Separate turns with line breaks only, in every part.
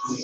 Good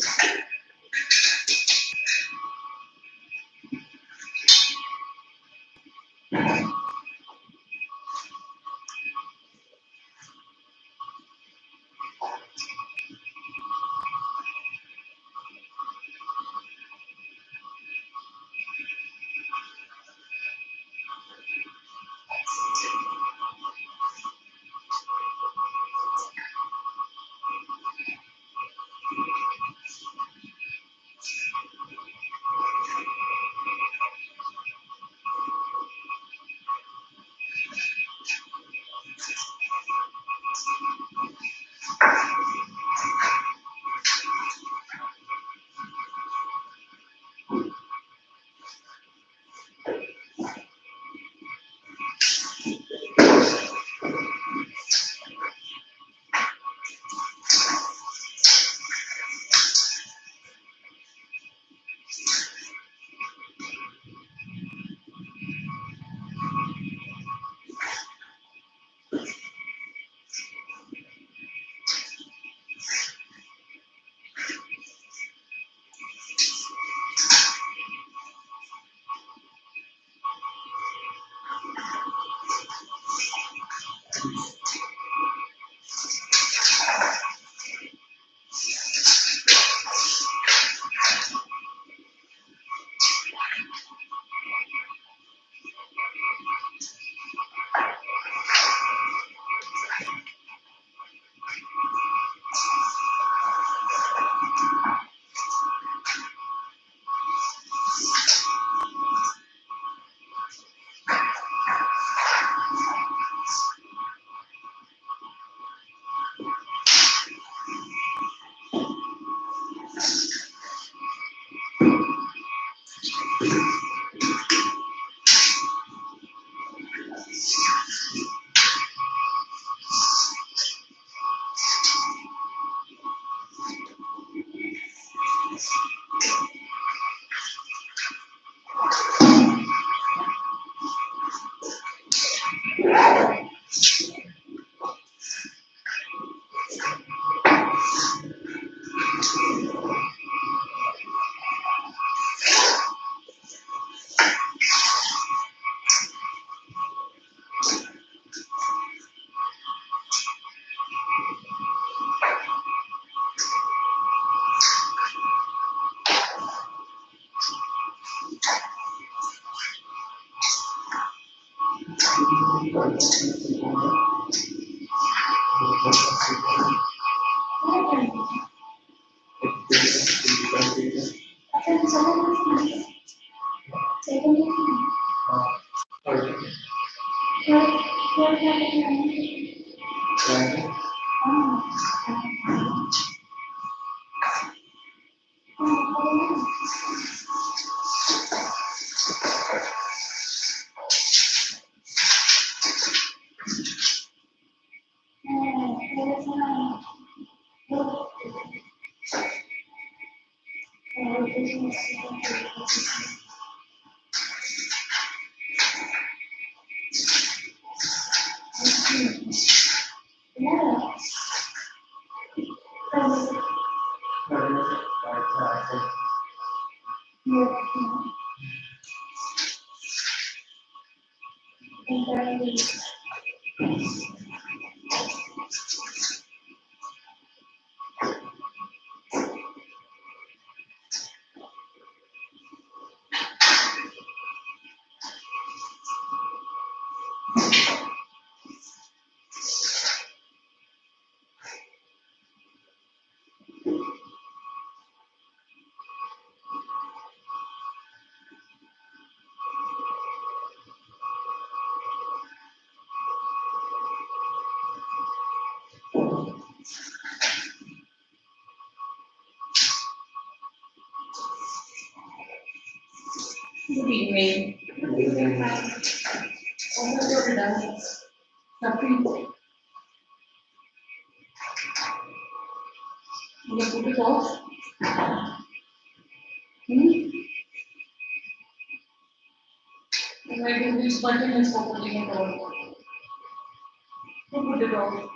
evening. Good evening. What have you done? Nothing. You put it off? Maybe which button is for putting it off? Who put it off?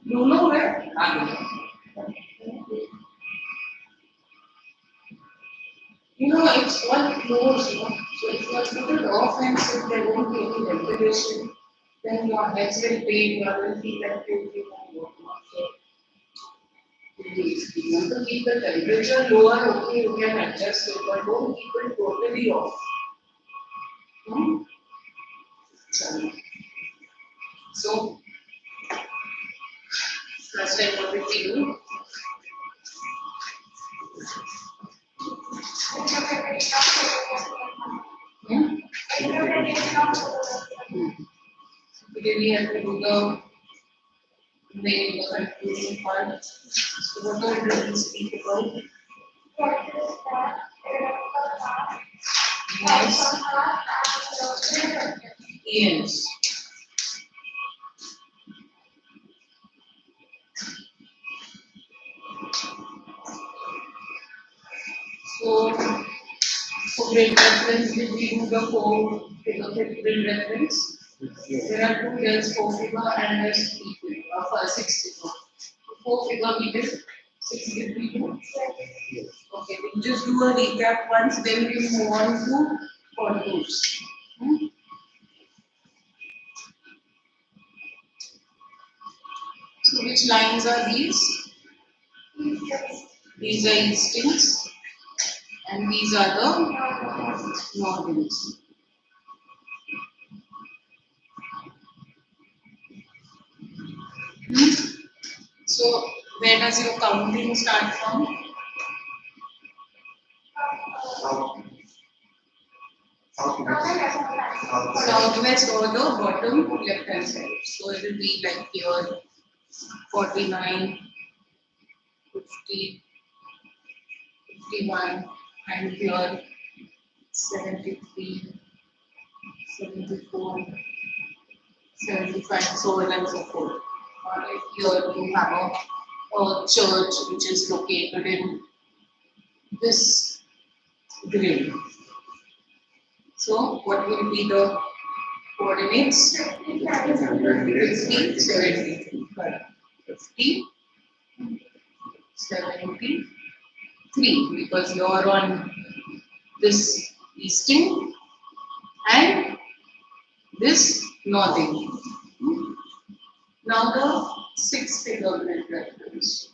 Bruno where? You know, it's all closed, you know. So if you are put it off and if there won't be any ventilation, then your heads will pain, you will feel that you won't work. So if you want to keep the temperature lower, okay, you can adjust it, but don't keep it totally off. Hmm? So, last time what did we do? Hmm? Today we have to do the main conclusion part. So what are we going to speak about? Yes. Yes. So, for grade reference, did we do the four grade reference? There are two years, 4 figure and there's 6 figure. 4 figure we did, 6 did we do? Okay, we'll just do a recap once, then we move on to contours. So which lines are these? These are instincts and these are the nodules. So where does your counting start from? Southwest or the bottom left hand side. So it will be like here 49, 50, 51, and here 73, 74, 75, so on and so forth. Or here you have a church which is located in this grid. So what will be the coordinates? 50, 70. 50, 73, because you are on this easting and this northing. Now the 6 figure grid reference.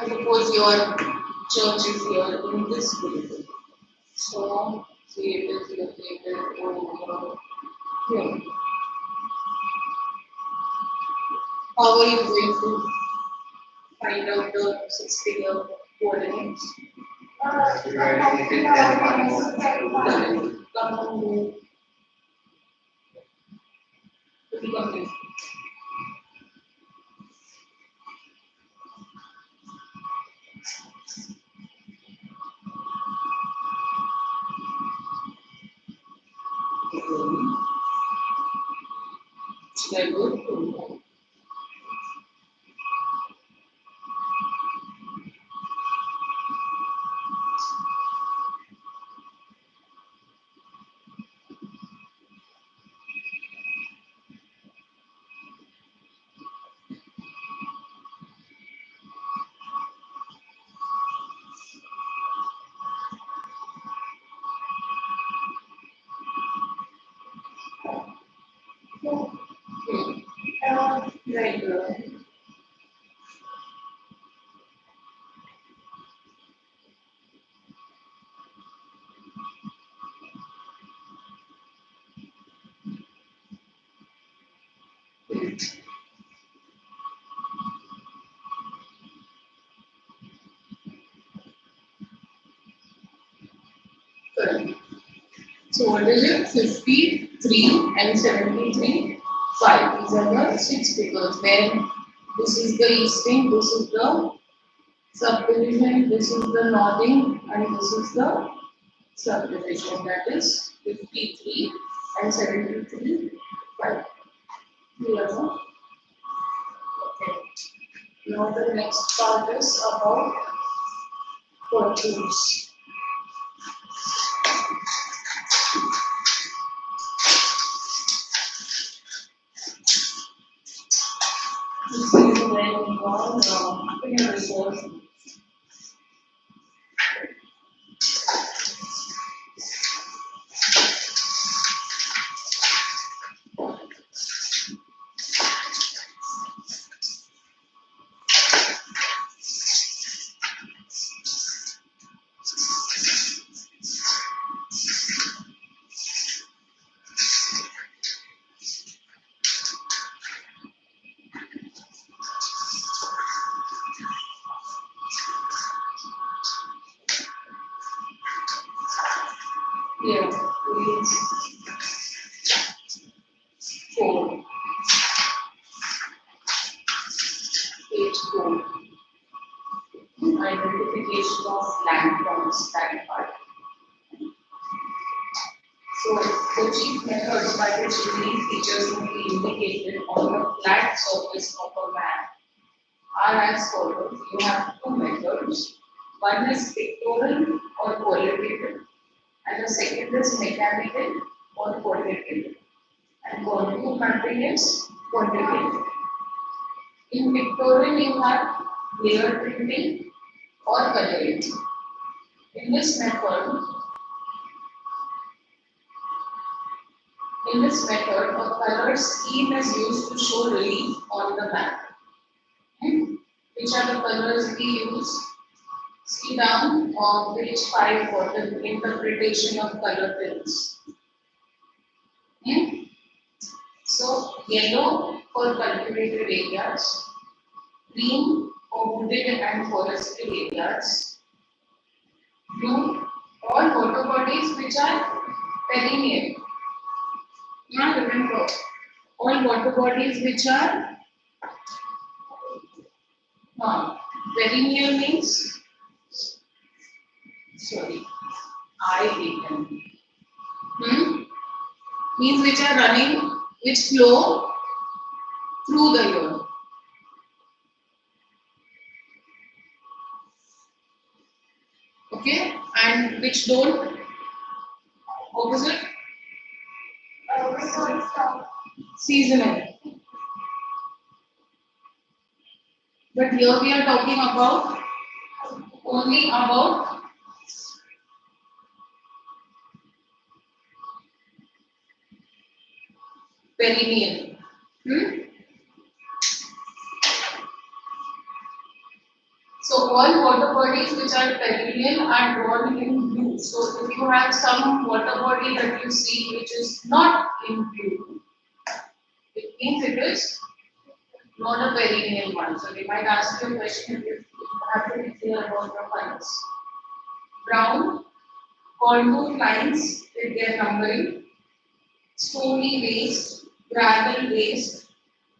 Suppose your church is here in this building. So, say it is located over here. How are you going to find out the 6 figure coordinates? Should I go? Right. Correct. So what is it? 50, 3 and 73, 5. These are the 6 figures where this is the easting, this is the subdivision, this is the northing, and this is the subdivision, that is 53 and 73, 5. Clear, no? Okay. Now the next part is about fortunes. This is when you are in a report. Here, page 4. Page 4. Identification of landforms, that part. So, the chief method by which unique features will be indicated on the flat surface of a map are as follows. You have two methods. One is pictorial or qualitative, and the second is mechanical or quantitative. And contour mapping is quantitative. In pictorial, you have layer printing or coloring. In this method, a color scheme is used to show relief on the map. Which are the colors we use? See down on page 5 for the interpretation of color films. So, yellow for cultivated areas, green for wooded and forested areas, blue all water bodies which are perennial. Now remember, all water bodies which are perennial means, means which are running, which flow through the year. Okay, and which don't, opposite, seasonal. But here we are talking about only about perennial. So all water bodies which are perennial are drawn in blue. So if you have some water body that you see which is not in blue, it means it is not a perennial one. So they might ask you a question if you have to be clear about the points. Brown, contour lines with their numbering, stony waste, gravel waste,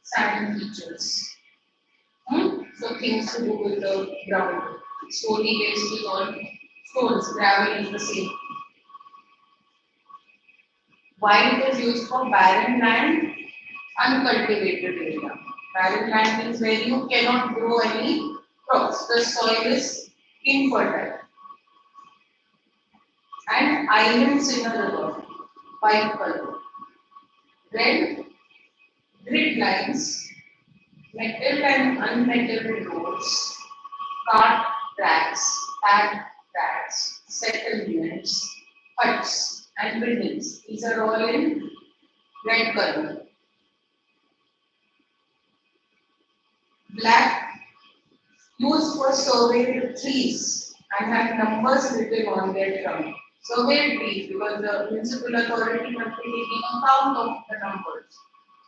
sand features. So things to do with the ground. Stony waste is all stones, gravel is the same. White is used for barren land, uncultivated area. Barren land means where you cannot grow any crops. The soil is infertile. And islands in a river, white color. Red, grid lines, metal and unmetal roads, cart tracks, pack tracks, settlements, huts, and buildings. These are all in red color. Black, used for surveyed trees and have numbers written on their trunk. Surveyed trees because the municipal authority must be taking account of the numbers.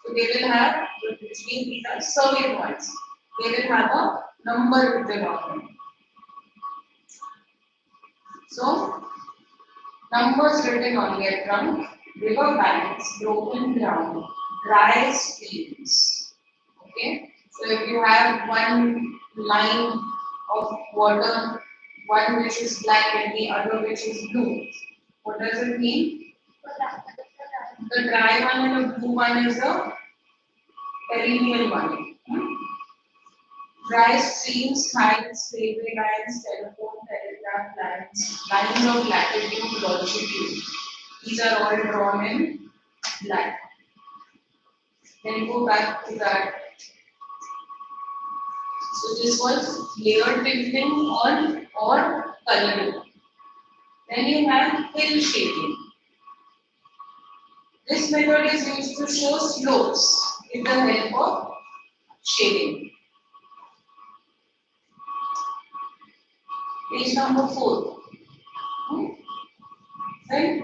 So they will have, which means these are surveyed ones. They will have a number written on them. So, numbers written on their trunk. river banks, broken ground, dry streams. Okay, so if you have one line of water, one which is black and the other which is blue, what does it mean? The dry one and the blue one is the perennial one. Dry streams, heights, railway lines, telephone, telegraph lines, lines of latitude, longitude. These are all drawn in black. Then go back to that. So this was layered tinting or coloring. Then you have hill shading. This method is used to show slopes with the help of shading. Page number 4. Right?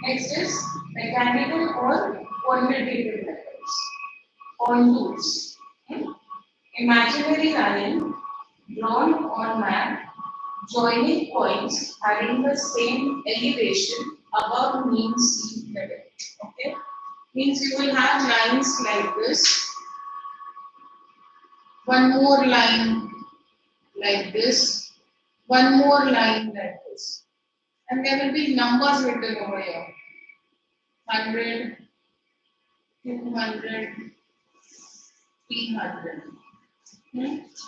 Next is mechanical or quantitative methods. Contours. Imaginary line drawn on map joining points having the same elevation above mean sea level. Okay? Means you will have lines like this. One more line like this. One more line like this. And there will be numbers written over here. 100, 200, 300.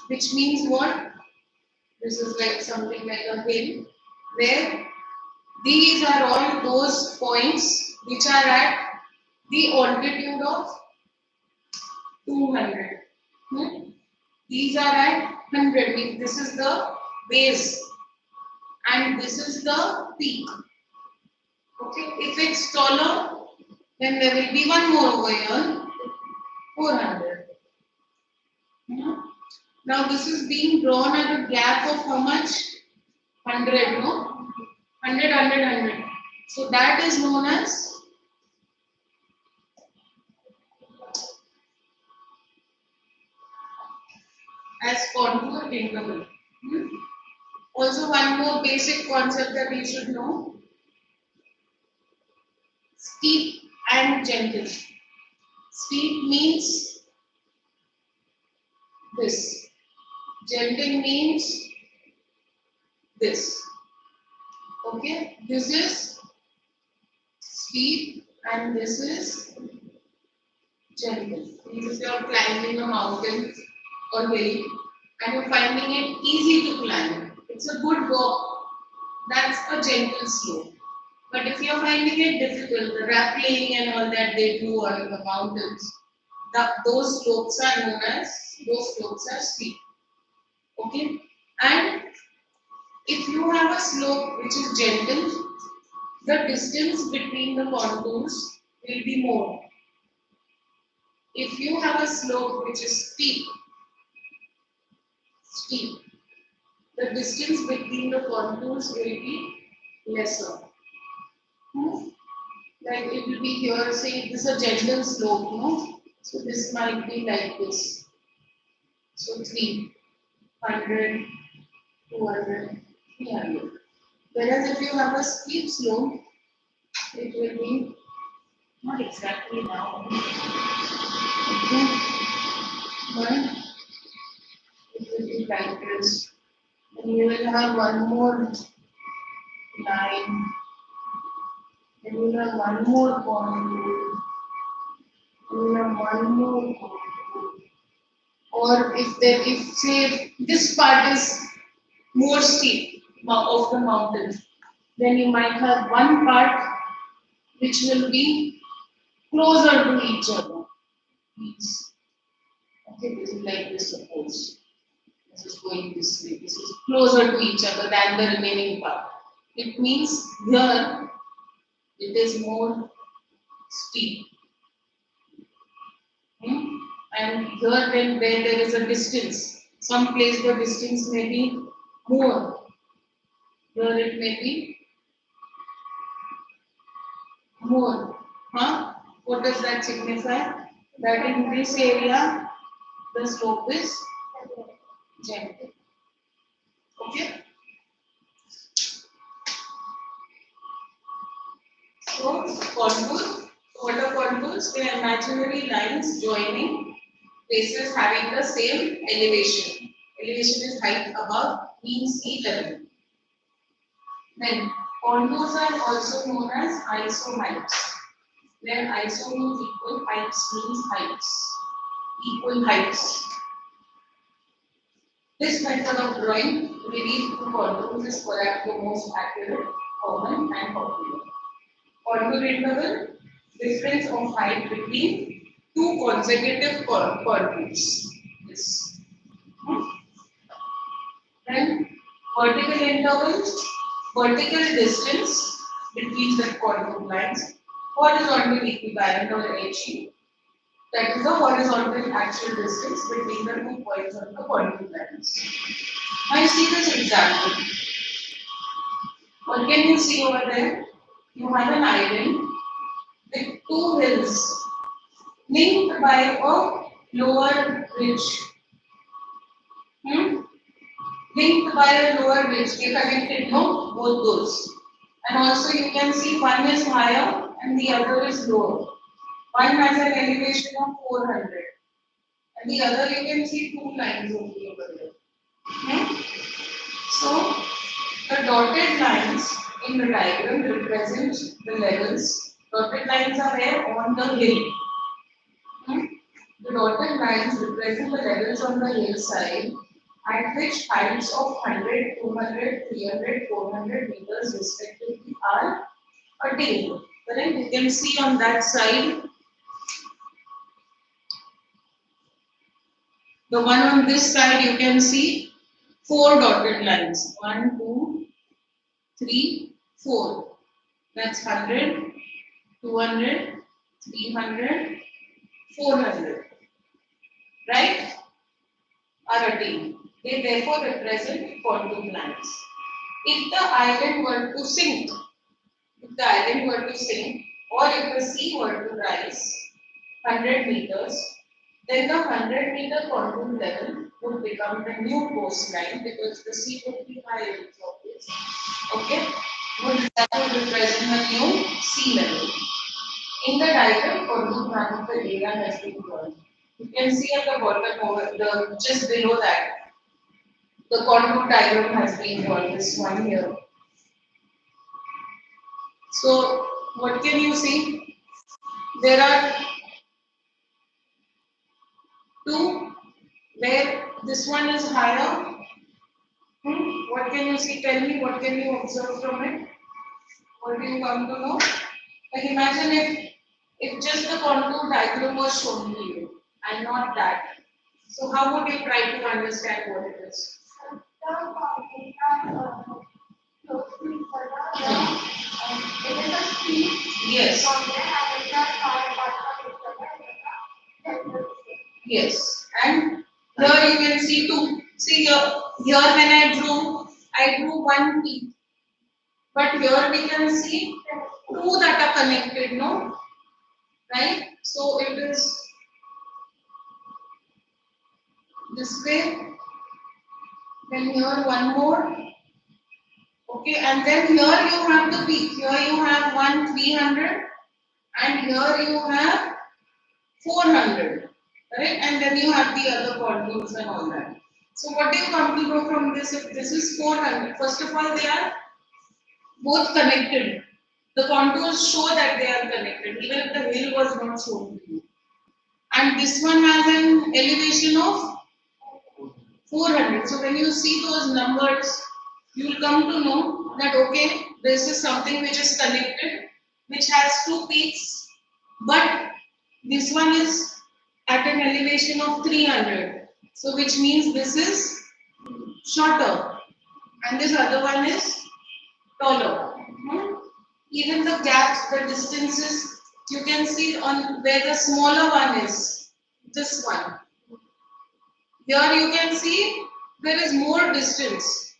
Which means what? This is like something like a hill where these are all those points which are at the altitude of 200. These are at 100, means this is the base and this is the peak. Okay, if it's taller, then there will be one more over here, 400. Now this is being drawn at a gap of how much? 100, no? 100, 100, 100. So that is known as contour interval. Also one more basic concept that you should know. Steep and gentle. Steep means this. Gentle means this. Okay, this is steep and this is gentle. If you are climbing a mountain or hill and you're finding it easy to climb, it's a good walk, that's a gentle slope. But if you're finding it difficult, the rappelling and all that they do on the mountains, those slopes are known as, those slopes are steep. Okay, and if you have a slope which is gentle, the distance between the contours will be more. If you have a slope which is steep, the distance between the contours will be lesser. Like it will be here, say this is a gentle slope, no? So this might be like this. So 300, 200, 300. Whereas if you have a steep slope, it will be not exactly now. Okay. But it will be like this. And you will have one more line. Then you will have one more contour. You will have one more contour. Or if say this part is more steep of the mountain, then you might have one part which will be closer to each other. Okay, this is like this, suppose. This is going this way. This is closer to each other than the remaining part. It means here it is more steep. And here when where there is a distance, some place the distance may be more. Here it may be more. What does that signify? That in this area the slope is gentle. Okay. So contour, what are contours? They are imaginary lines joining places having the same elevation. Elevation is height above mean sea level. Then contours are also known as isohytes, where iso means equal, heights means heights, equal heights. This method of drawing relief through contours is perhaps the most accurate, common and popular. Contour interval, difference of height between two consecutive contours. Yes. Then vertical interval, vertical distance between the contour lines, horizontal equivalent or HE. That is the horizontal actual distance between the 2 points on the contour lines. Now you see this example. What can you see over there? You have an island with 2 hills linked by a lower ridge. Linked by a lower ridge. They connected, no? Both those. And also you can see one is higher and the other is lower. One has an elevation of 400. And the other you can see 2 lines only over there. So the dotted lines in the diagram represent the levels. Dotted lines are there on the hill. The dotted lines represent the levels on the hillside at which heights of 100, 200, 300, 400 meters respectively are attained. Correct? You can see on that side. The one on this side you can see 4 dotted lines. 1, 2, 3, 4. That's 100, 200, 300, 400. Right? Are attained. They therefore represent contour lines. If the island were to sink, or if the sea were to rise 100 meters, then the 100-meter contour level would become the new coastline because the sea would be higher. Okay? That would represent the new sea level. In the diagram, contour map of the area has been drawn. You can see at the bottom, just below that, the contour diagram has been drawn. This one here. So, what can you see? There are 2 where this one is higher. What can you see? Tell me, what can you observe from it? What do you come to know? Like imagine if just the contour diagram was shown to you and not that. So how would you try to understand what it is? Yes. Yes. And here you can see 2. See here when I drew 1 peak. But here we can see 2 that are connected, no? Right? So it is this way. Then here 1 more. Okay, and then here you have the peak. Here you have 300, and here you have 400. Correct? And then you have the other contours and all that. So what do you come to know from this? If this is 400, first of all, they are both connected. The contours show that they are connected, even if the hill was not shown to you. And this one has an elevation of 400. So when you see those numbers, you will come to know that okay, this is something which is connected, which has 2 peaks, but this one is at an elevation of 300. So which means this is shorter, and this other one is taller. Even the gaps, the distances, you can see on where the smaller one is, this one. Here you can see there is more distance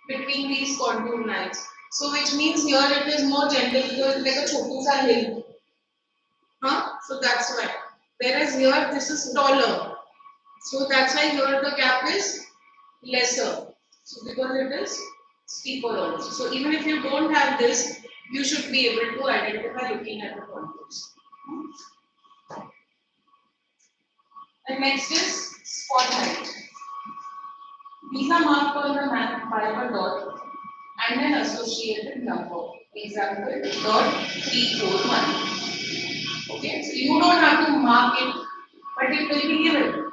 between these contour lines. So which means here it is more gentle because like a chotu sa hill. So that's why. Whereas here this is taller. So that's why here the gap is lesser. So because it is steeper also. So even if you don't have this, you should be able to identify looking at the contours. And next is spot height. These are marked on the map by a dot and an associated number. Example, dot 341. Okay, so you don't have to mark it, but it will be given.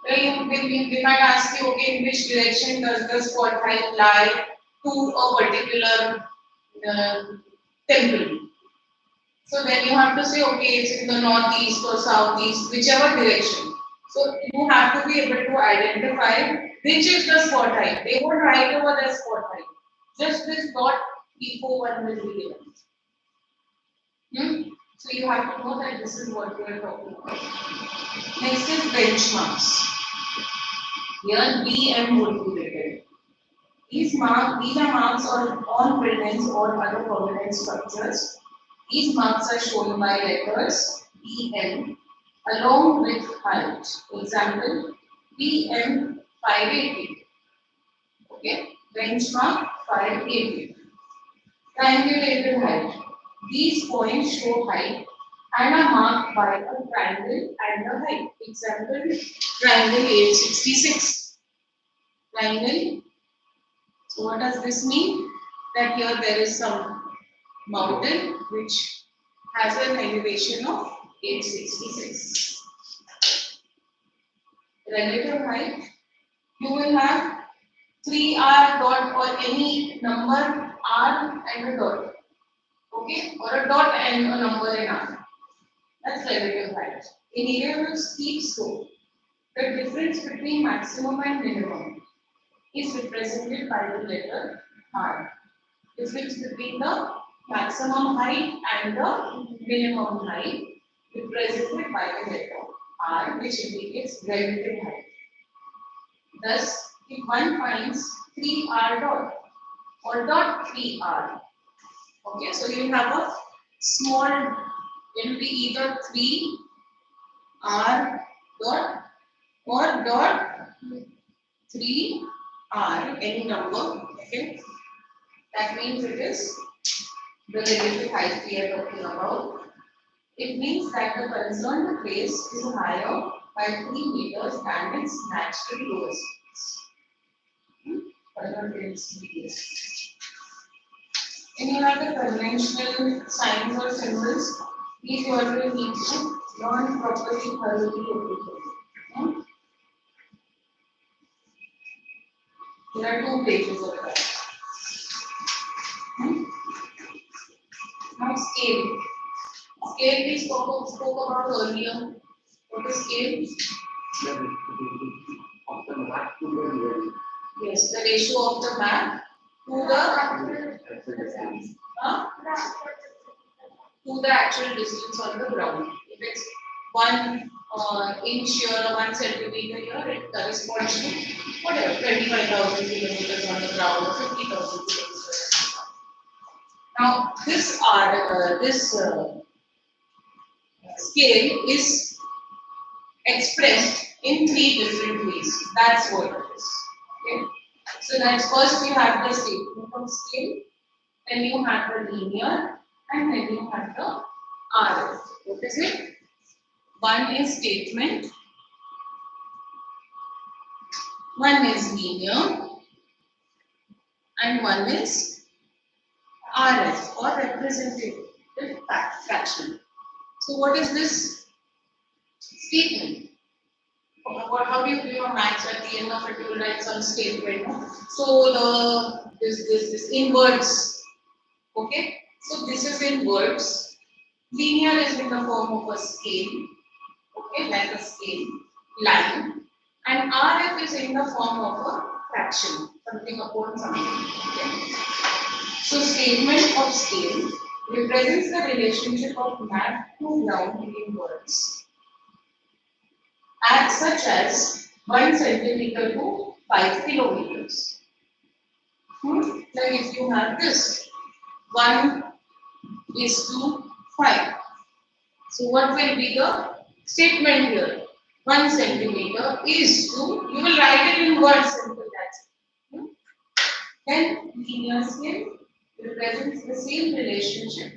They might ask you, okay, in which direction does the spot height lie to a particular temple. So then you have to say, okay, it's in the northeast or southeast, whichever direction. So you have to be able to identify which is the spot height. They won't write over the spot height. Just this dot E41 will be given. So you have to know that this is what we are talking about. Next is benchmarks. Here BM would be written. These are marks on buildings or other permanent structures. These marks are shown by letters BM along with height. Example, BM 580. Okay, benchmark 580. Triangulated height. These points show height and are marked by a triangle and a height. Example, triangle 866. Triangle. So what does this mean? That here there is some mountain which has an elevation of 866. Relative height, you will have 3R dot or any number R and a dot. Okay, or a dot and a number in R. That's relative height. In area of steep slope, the difference between maximum and minimum is represented by the letter R. Difference between the maximum height and the minimum height represented by the letter R, which indicates relative height. Thus, if one finds 3R dot or dot 3R, okay, so you have a small, it will be either 3R dot or dot 3R, any number, okay. That means it is the relative height we are talking about. It means that the concerned place is higher by 3 meters than its natural lowest place. And you have the conventional signs or symbols. These you already need to learn properly, thoroughly everything. There are 2 pages of that. Now scale. Scale we spoke about earlier. What is scale? Yes, the ratio of the map to the actual distance on the ground. If it's 1 inch here or 1 centimeter here, it corresponds to whatever 25,000 kilometers on the ground or 50,000 kilometers. Now this scale is expressed in 3 different ways. That's what it is. Okay. So that's first you have the statement of scale, then you have the linear, and then you have the RF. What is it? One is statement, one is linear, and one is RF or representative fraction. So what is this statement? How do you do your maths? At the end of it, you will write some statement. So this in words. Okay. So this is in words. Linear is in the form of a scale. Okay, like a scale line. And RF is in the form of a fraction, something upon something. Okay. So statement of scale represents the relationship of map to ground in words. Such as 1 centimeter to 5 kilometers. Like if you have this 1 is to 5. So what will be the statement here? 1 centimeter is to, you will write it in words simple, that's it. Then linear scale, represents the same relationship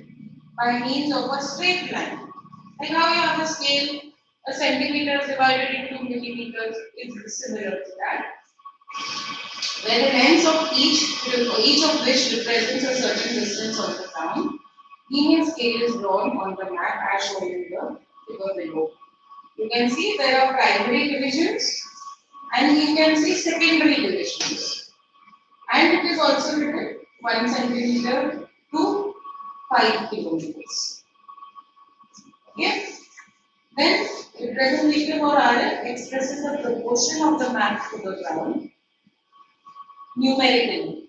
by means of a straight line. Like how you have a scale, a centimeter divided into millimeters is similar to that. Where the lengths of each of which represents a certain distance on the ground, linear scale is drawn on the map as shown in the figure below. You can see there are primary divisions and you can see secondary divisions. And it is also written 1 centimeter to 5 kilometers. Okay? Then representative or RF expresses the proportion of the map to the ground numerically.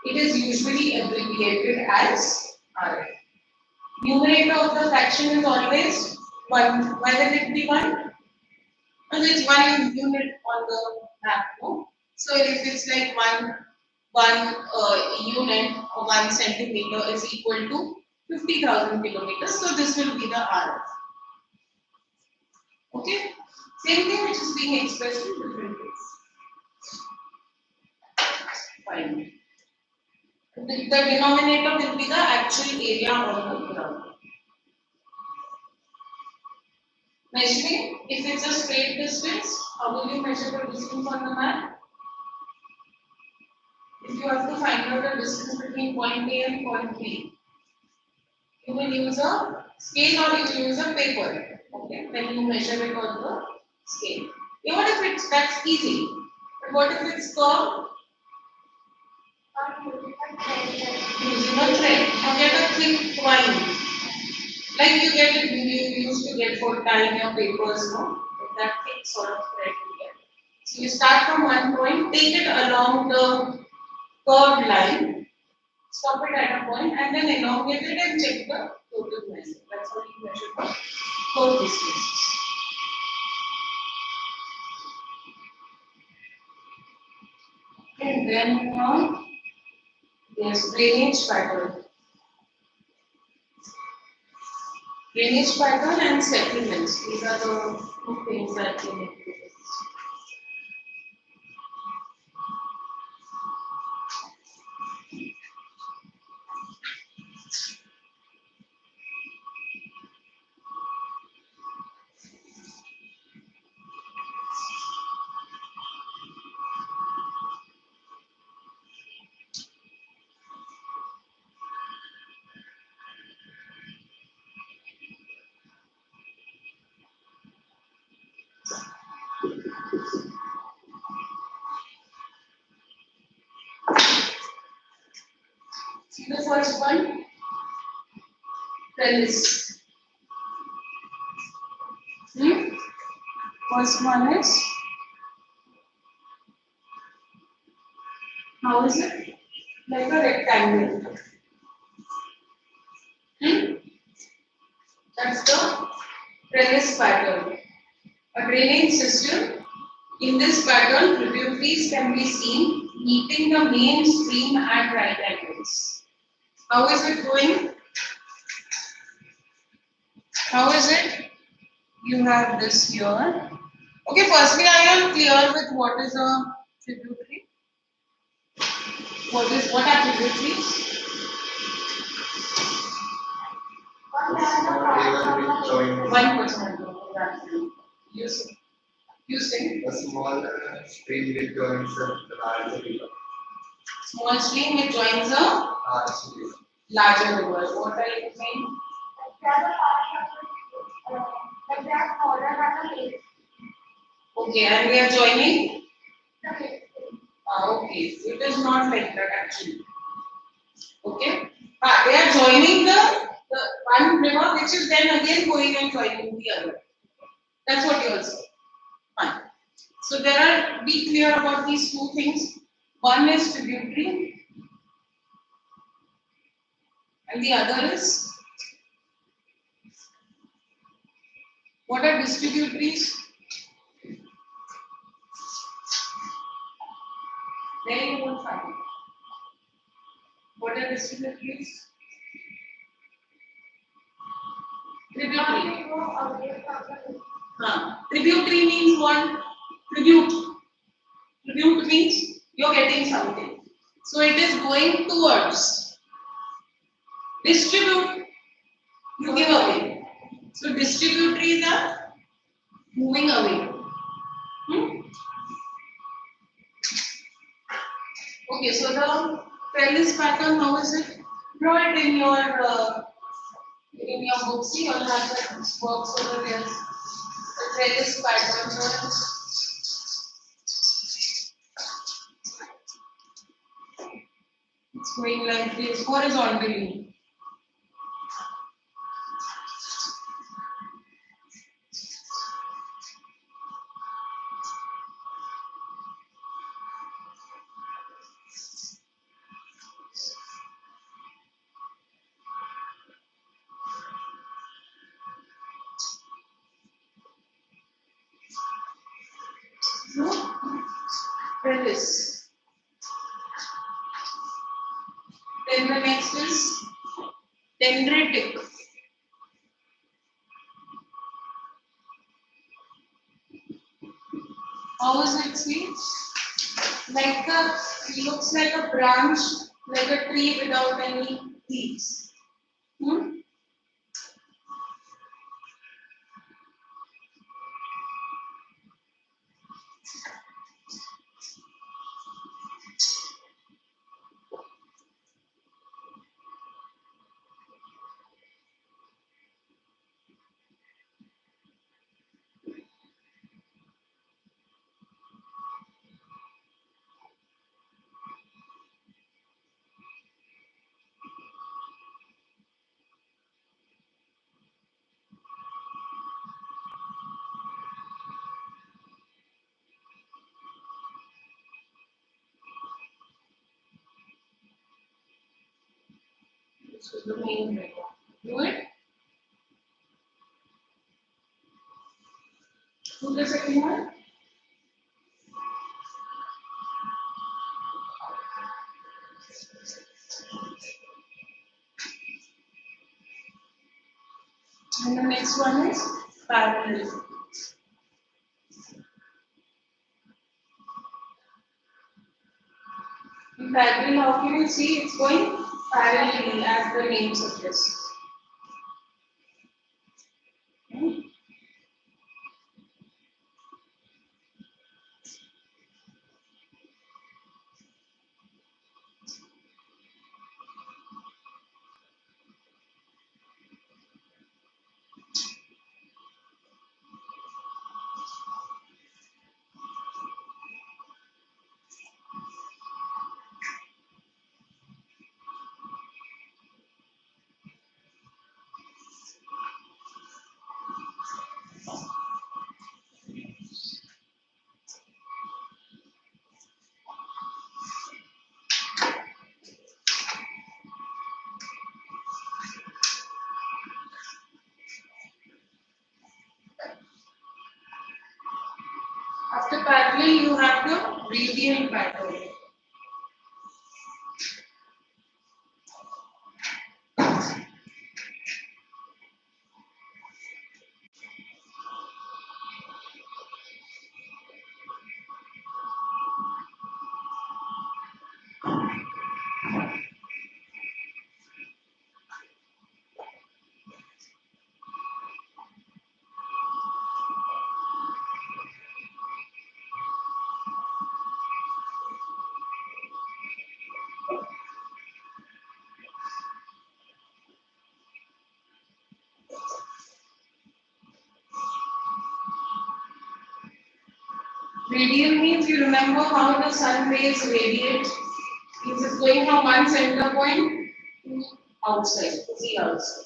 It is usually abbreviated as RF. Numerator of the fraction is always 1. Why will it be 1? Because it's 1 unit on the map, no? So if it's like one unit or 1 centimeter is equal to 50,000 kilometers, so this will be the RF. Okay? Same thing which is being expressed in different ways. Fine. The denominator will be the actual area on the ground. Measuring, if it's a straight distance, how will you measure the distance on the map? If you have to find out the distance between point A and point B, you will use a scale or you will use a paper. Okay, when you measure it on the scale. Okay, what if it's that's easy? But what if it's curved? Using a thread. You get a thick twine. Like you used to get for tying your papers, no? That thick sort of thread you get. So you start from one point, take it along the curved line, stop it at a point, and then elongate it and check the total measure. That's how you measure the curved distances. And then there's drainage pattern. Drainage pattern and settlements. These are the two things that we need to do. See the first one? Trellis. First one is, how is it? Like a rectangle. That's the trellis pattern. A drainage system. In this pattern, tributaries can be seen meeting the main stream at right angles. How is it going? How is it? You have this here. Okay, firstly, are you clear with what is a tributary? What are tributaries? One percent. Using
a small stream which joins a larger river.
Small stream which joins a larger river. What are you saying? Okay, and we are joining? Okay, it is not like that actually. Okay, they are joining the one river which is then again going and joining the other. That's what you also. Fine. So be clear about these two things. One is tributary and the other is, what are distributaries? There you will find. What are distributaries? Tributary. Tributary means what? Tribute. Tribute means you're getting something. So it is going towards. Distribute, you give away. So distributaries are moving away. Okay, so the trellis pattern, how is it? Draw it in your book. See, you'll have the box over there. The trellis pattern. It's going like this horizontally. Trellis. Then the next is dendritic. How is it seen? Like it looks like a branch, like a tree without any leaves. This is the main way. Do it. Do the second one. And the next one is parallel. In parallel, how can you see it's going parallelly as the name suggests? After parallel, you have the radial pattern. Radial means you remember how the sun rays radiate. It is going from one center point to outside, to the outside.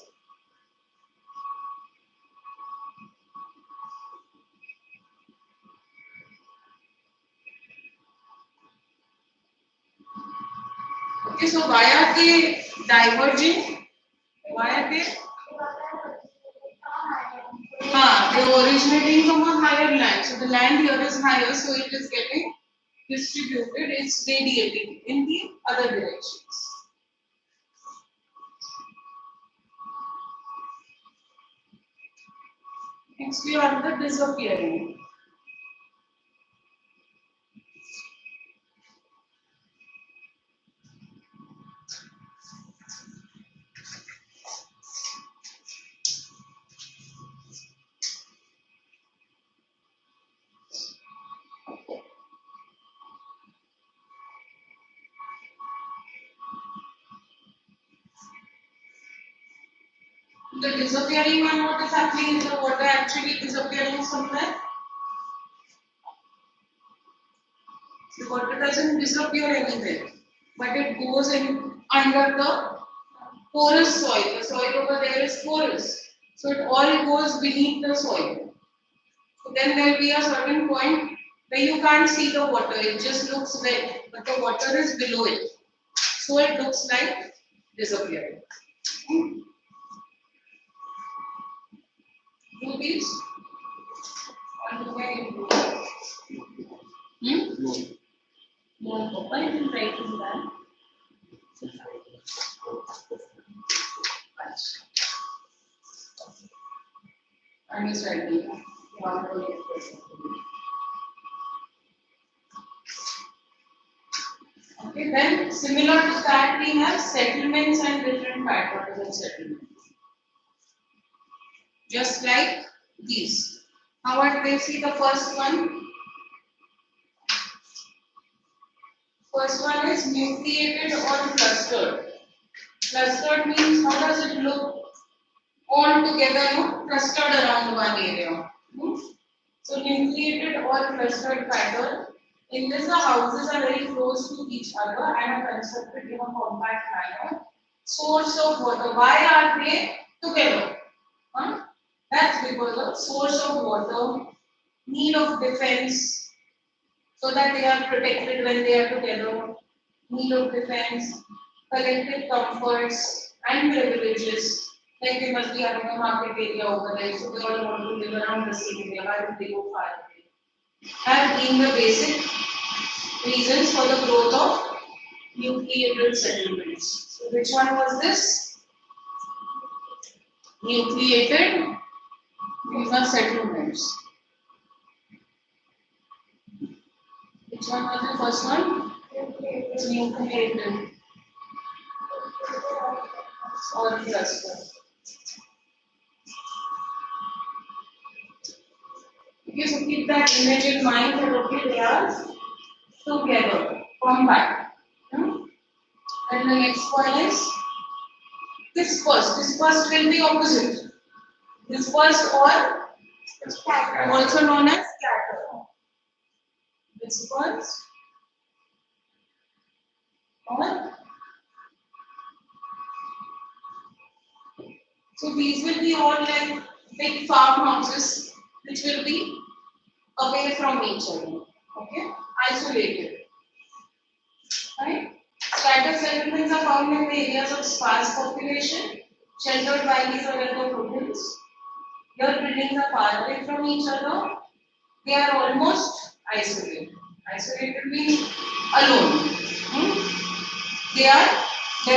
Okay, so why are they diverging? Why are they? They're originating from a higher land. So the land here is higher, so it is getting distributed, it's radiating in the other directions. Next, we have the disappearing. The disappearing one, what is happening? Is the water actually disappearing somewhere? The water doesn't disappear anywhere, but it goes in under the porous soil. The soil over there is porous, so it all goes beneath the soil. So then there will be a certain point where you can't see the water, it just looks wet, but the water is below it. So it looks like disappearing. Do these? Or do I do? No, why didn't write in that? I'm just writing. Okay, then similar to that we have settlements and different patterns of settlements. Just like these. How are they? See the first one? First one is nucleated or clustered. Clustered means how does it look? All together, no? Clustered around one area. So nucleated or clustered pattern. In this, the houses are very close to each other and are constructed in a compact manner. Source of water. Why are they together? That's because of source of water, need of defense, so that they are protected when they are together, need of defense, collective comforts and privileges. Like they must be having a market area over there, so they all want to live around the same area. Why would they go far away? Have been the basic reasons for the growth of nucleated settlements. So which one was this? Nucleated. These are settlements. Which one was the first one? Nucleated or cluster. Okay, so keep that image in mind that okay, they are together, compact. And the next one is dispersed. Dispersed will be opposite. Dispersed or also known as scatter. Dispersed or so these will be all like big farmhouses which will be away from each other. Okay, isolated. Right? Scattered settlements are found in the areas of sparse population, sheltered valleys or other woodlands. Your buildings are far away from each other. They are almost isolated. Isolated means alone. There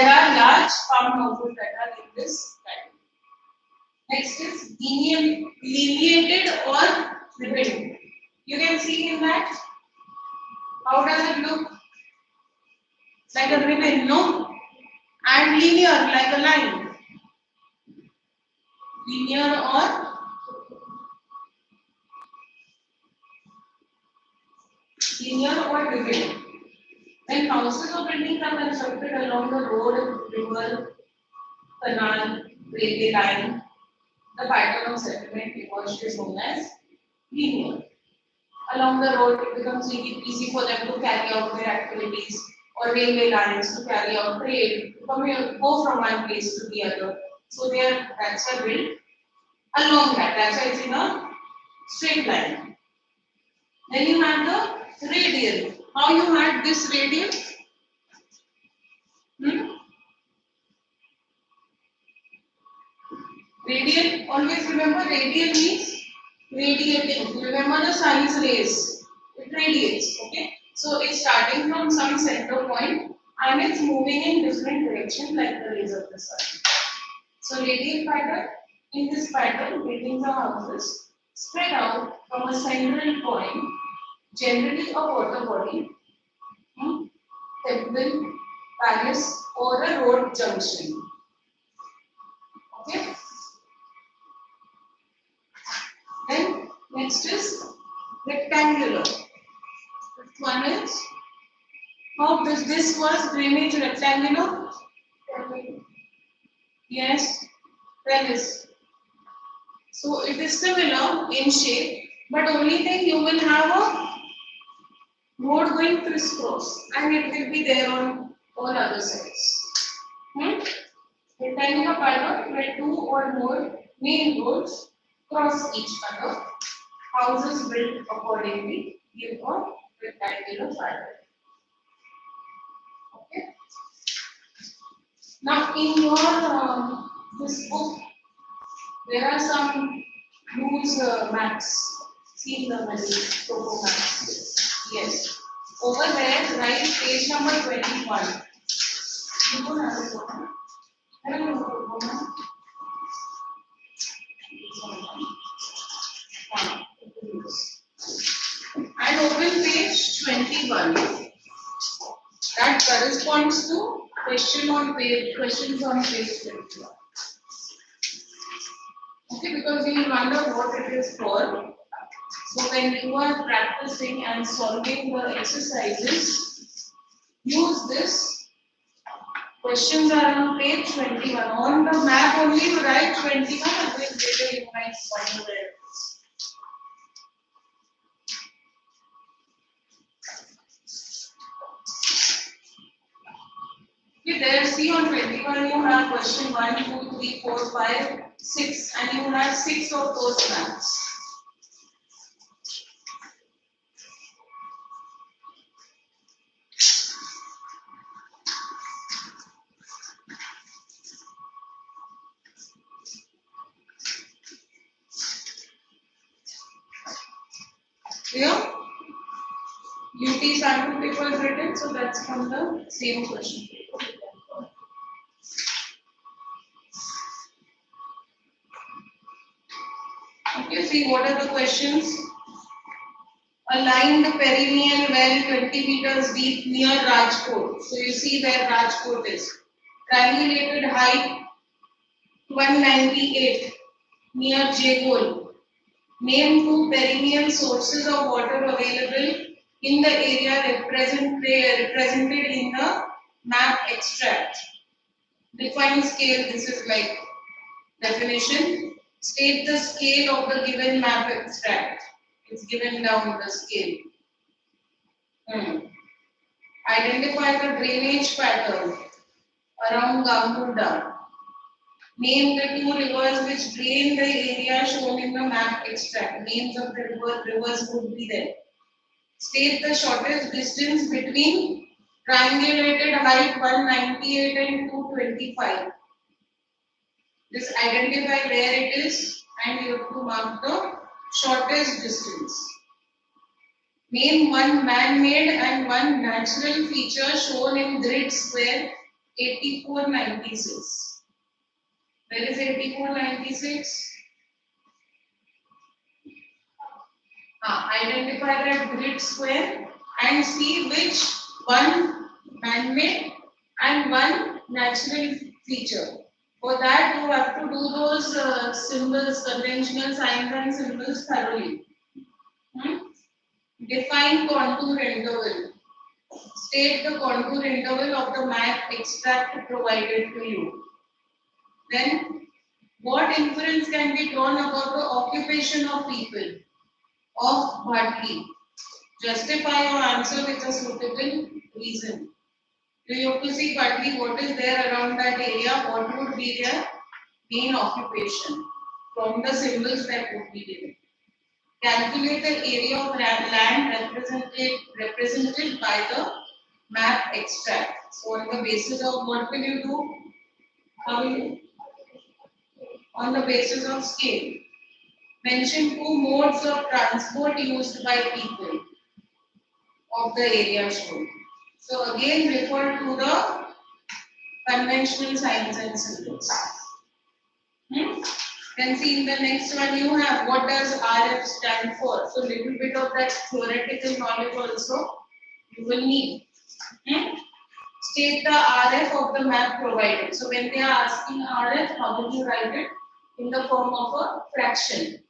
are large farmhouses that are in this category. Next is delineated or ribbon. You can see in that. How does it look? Like a ribbon, no? And linear, like a line. Linear or ribbon. When houses or buildings are constructed along the road, river, canal, railway line, the pattern of settlement emerged is known as linear. Along the road, it becomes easy for them to carry out their activities, or railway lines to carry out trade, go from one place to the other. So that's why built along that. That's why it's in a straight line. Then you have the radial. How you had this radial? Radial, always remember radial means radiating. Remember the sun's rays. It radiates, okay? So it's starting from some center point and it's moving in different directions like the rays of the sun. So radial pattern, in this pattern, buildings or houses spread out from a central point, generally a water body, temple, palace or a road junction. Okay? Then next is rectangular. Fifth one is how this was drainage rectangular? Yes. trellis. So it is similar in shape, but only thing you will have a road going crisscross and it will be there on all other sides. Rectangular pattern where two or more main roads cross each other. Houses built accordingly give a rectangular pattern. Okay. Now in your this book, there are some loose maps. See in the middle, topo maps. Yes. Over there, write page number 21. You don't have it open. I don't know topo map. And open page 21. That corresponds to questions on page 21. Okay, because you will wonder what it is for. So when you are practicing and solving the exercises, use this. Questions are on page 21. On the map only you write 21 and then later you might wonder where it is. Okay, there see on 21 you have question 1, 2, 3, 4, 5, 6 and you have 6 of those maps. Clear? UT sample paper is written, so that's from the same question paper. Okay, see what are the questions? A lined perennial well 20 meters deep near Rajkot. So you see where Rajkot is. Triangulated height 198 near Jegol. Name two perennial sources of water available in the area represented in the map extract. Define scale, this is like definition. State the scale of the given map extract. It's given down the scale. Identify the drainage pattern around Gambuda. Name the two rivers which drain the area shown in the map extract. Names of the rivers would be there. State the shortest distance between triangulated height 198 and 225. Just identify where it is and you have to mark the shortest distance. Name one man-made and one natural feature shown in grid square 8496. Where is 8496? Identify that grid square and see which one man-made and one natural feature. For that, you have to do those symbols, conventional signs and symbols thoroughly. Define contour interval. State the contour interval of the map extract provided to you. Then, what inference can be drawn about the occupation of people of Bharti? Justify your answer with a suitable reason. So you have to see Bharti, what is there around that area, what would be their main occupation from the symbols that would be given. Calculate the area of land represented by the map extract. So on the basis of what will you do? How will you? On the basis of scale. Mention two modes of transport used by people of the area shown. So again refer to the conventional signs and symbols. Then see in the next one you have what does RF stand for. So little bit of that theoretical knowledge also you will need. State the RF of the map provided. So when they are asking RF, how will you write it? In the form of a fraction.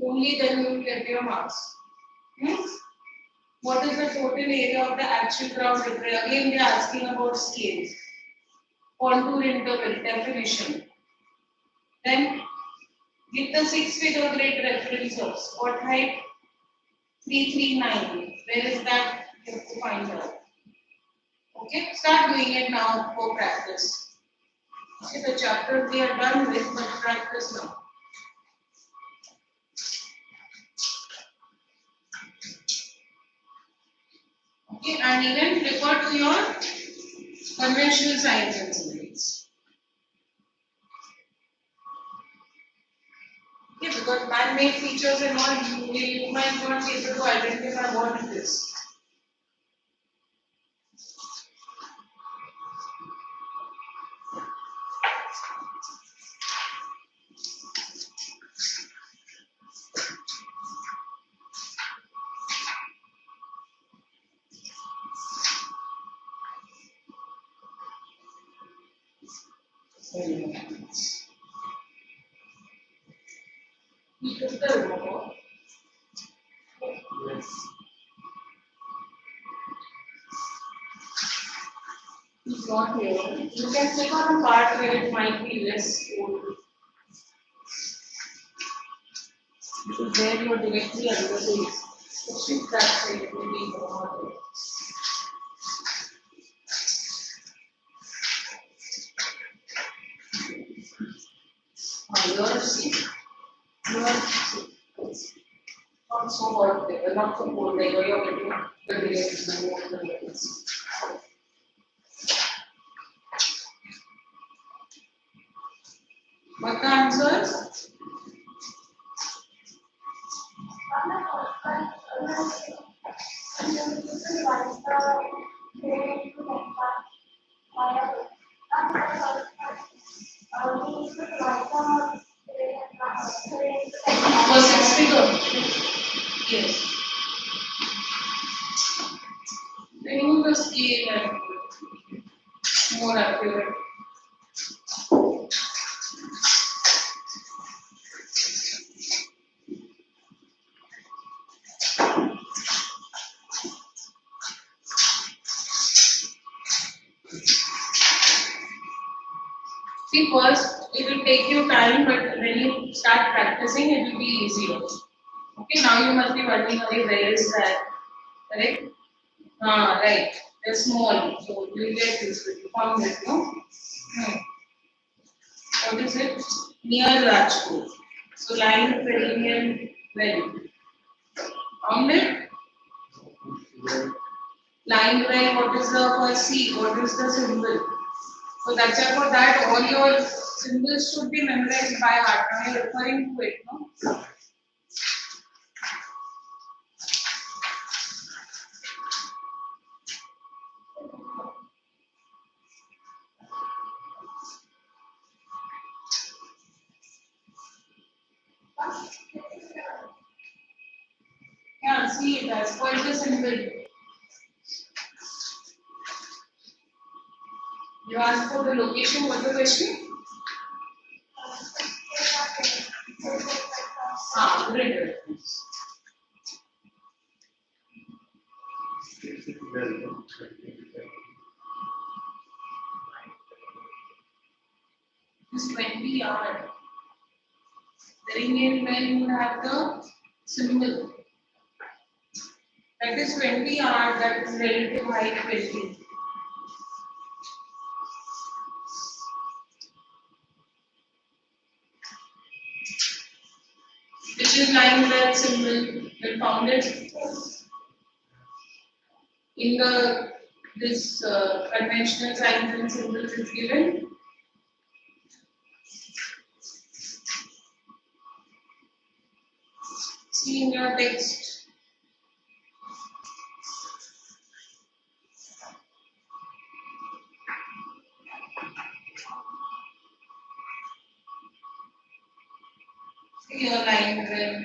Only then you will get your marks. What is the total area of the actual ground? Again they are asking about scales. Contour interval, definition. Then give the 6-figure grade reference of spot height 339. Where is that? You have to find out. Okay, start doing it now for practice. Okay, the chapter we are done with, but practice now. Okay, and even refer to your conventional signs and symbols. Okay, because man-made features and all, you might not be able to identify what it is. You took the remote.
Yes.
It's not here. You can click on a part where it might be less code. Because there you are directly under the shift that side it will be more. Yours, not so hot there, not so cold there, you're getting the grades, the more the grades. What the answers? For 6-figure? Yes. Then use the scale and more accurate. See, first it will take you time, but when you start practicing, it will be easier. Okay, now you must be wondering, okay, where is that? Correct? Right. They're small, so you get used to it. You found it, no? What is it? Near Rajkot. So line perennial well. Found it? Line well, what is the first C? What is the symbol? So that's why for that all your symbols should be memorized by heart. Now you're referring to it, no? Yeah, see it as what is the symbol. You asked for the location, what the question? Grid reference. This 20 yard. Perennial well you have the symbol. That is 20 yard, that is relative height 20. Which is line well symbol. We found it in the this conventional signs and symbols is given. See in your text. See your line well,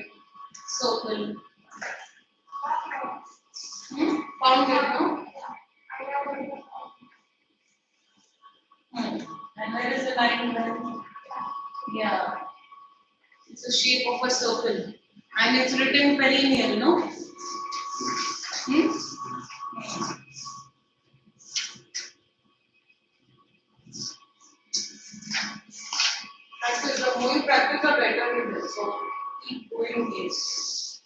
circle. Found it, no? And where is the line well? Yeah. It's a shape of a circle. And it's written perennial, no? That is the whole case.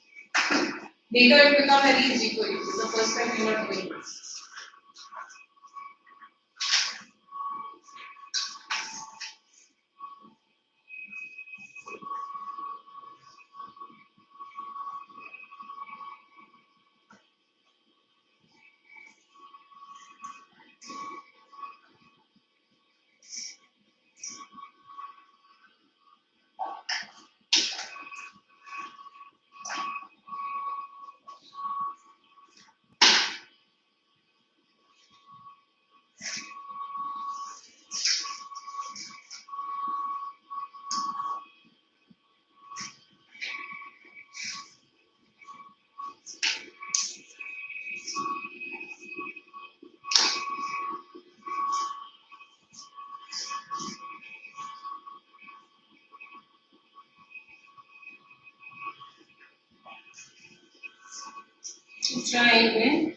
Later it becomes very easy for you. This is the first time you are doing this. Try again.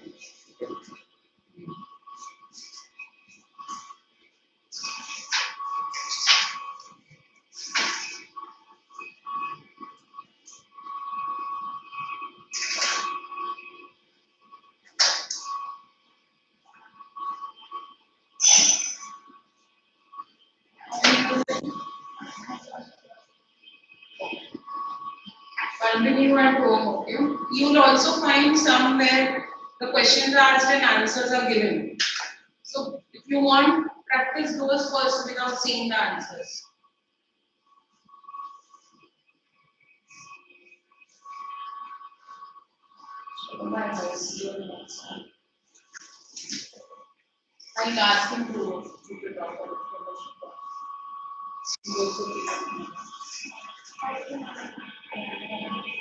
Continue at home, okay? You will also find somewhere the questions are asked and answers are given. So if you want, practice those first without seeing the answers. So my advice, you will not start. I'll ask him to talk about it.